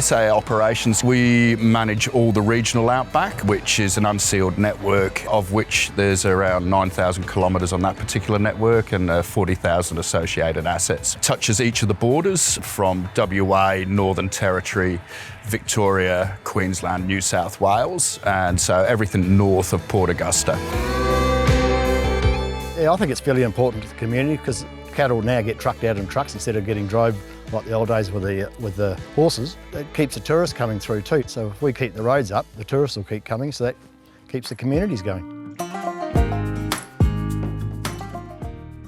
SA Operations, we manage all the regional outback, which is an unsealed network, of which there's around 9,000 kilometres on that particular network and 40,000 associated assets. Touches each of the borders from WA, Northern Territory, Victoria, Queensland, New South Wales, and so everything north of Port Augusta. Yeah, I think it's fairly important to the community because cattle now get trucked out in trucks instead of getting drove like the old days with the horses. It keeps the tourists coming through too. So if we keep the roads up, the tourists will keep coming, so that keeps the communities going.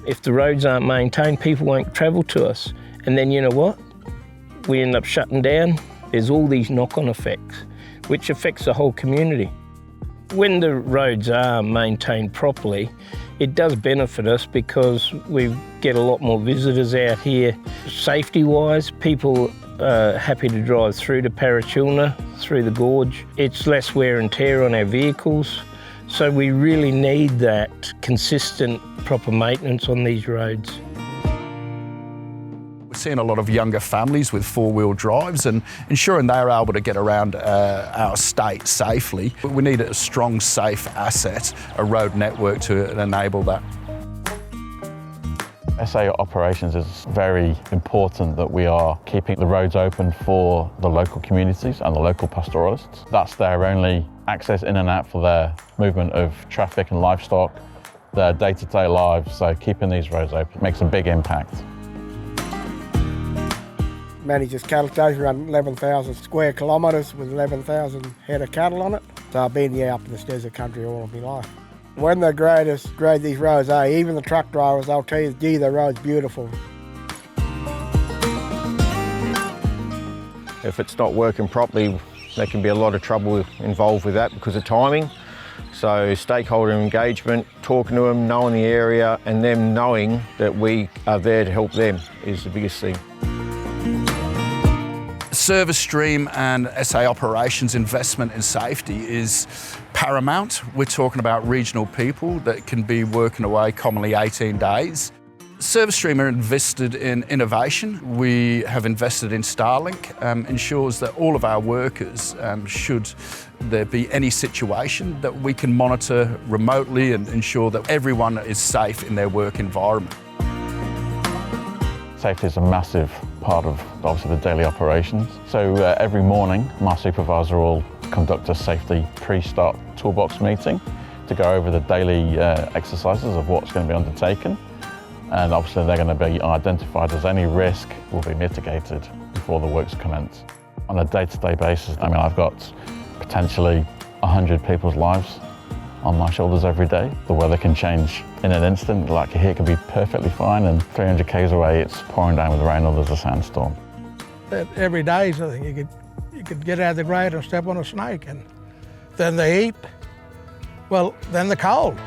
If the roads aren't maintained, people won't travel to us. And then you know what? We end up shutting down. There's all these knock-on effects, which affects the whole community. When the roads are maintained properly, it does benefit us because we get a lot more visitors out here. Safety-wise, people are happy to drive through to Parachilna, through the gorge. It's less wear and tear on our vehicles, so we really need that consistent, proper maintenance on these roads. We're seeing a lot of younger families with four-wheel drives and ensuring they're able to get around our state safely. We need a strong, safe asset, a road network to enable that. SA Operations is very important that we are keeping the roads open for the local communities and the local pastoralists. That's their only access in and out for their movement of traffic and livestock, their day-to-day lives, so keeping these roads open makes a big impact. Manages cattle station around 11,000 square kilometres with 11,000 head of cattle on it. So I've been up in this desert country all of my life. When they grade these roads, even the truck drivers, they'll tell you, gee, the road's beautiful. If it's not working properly, there can be a lot of trouble involved with that because of timing. So stakeholder engagement, talking to them, knowing the area, and them knowing that we are there to help them is the biggest thing. Service stream and SA Operations investment in safety is paramount. We're talking about regional people that can be working away commonly 18 days. Service stream are invested in innovation. We have invested in Starlink, ensures that all of our workers, should there be any situation, that we can monitor remotely and ensure that everyone is safe in their work environment. Safety is a massive part of obviously the daily operations. So every morning my supervisor will conduct a safety pre-start toolbox meeting to go over the daily exercises of what's going to be undertaken, and obviously they're going to be identified as any risk will be mitigated before the works commence. On a day-to-day basis, I mean, I've got potentially 100 people's lives on my shoulders every day. The weather can change in an instant, like here could be perfectly fine and 300 k's away it's pouring down with rain or there's a sandstorm. Every day so you could get out of the grade and step on a snake, and then the heat, well, then the cold.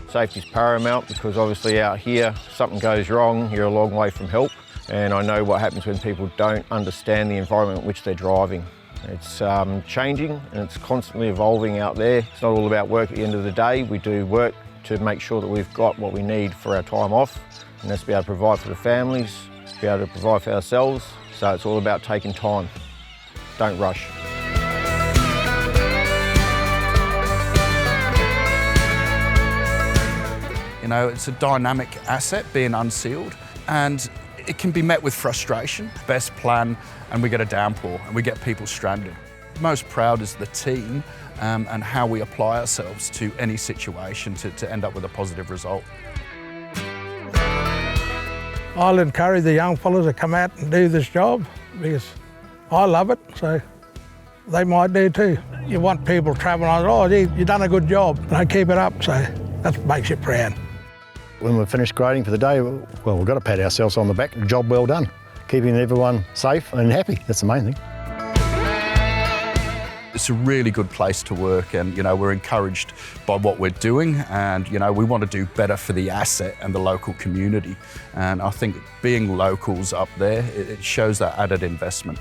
Safety's paramount because obviously out here, something goes wrong, you're a long way from help. And I know what happens when people don't understand the environment in which they're driving. It's changing and it's constantly evolving out there. It's not all about work at the end of the day. We do work to make sure that we've got what we need for our time off, and that's to be able to provide for the families, be able to provide for ourselves. So it's all about taking time. Don't rush. You know, it's a dynamic asset being unsealed, and it can be met with frustration. Best plan, and we get a downpour, and we get people stranded. Most proud is the team and how we apply ourselves to any situation to end up with a positive result. I'll encourage the young fellas to come out and do this job because I love it, so they might do too. You want people travelling on, oh, gee, you've done a good job. And keep it up, so that makes you proud. When we're finished grading for the day, well, we've got to pat ourselves on the back. Job well done. Keeping everyone safe and happy, that's the main thing. It's a really good place to work, and you know, we're encouraged by what we're doing, and you know, we want to do better for the asset and the local community. And I think being locals up there, it shows that added investment.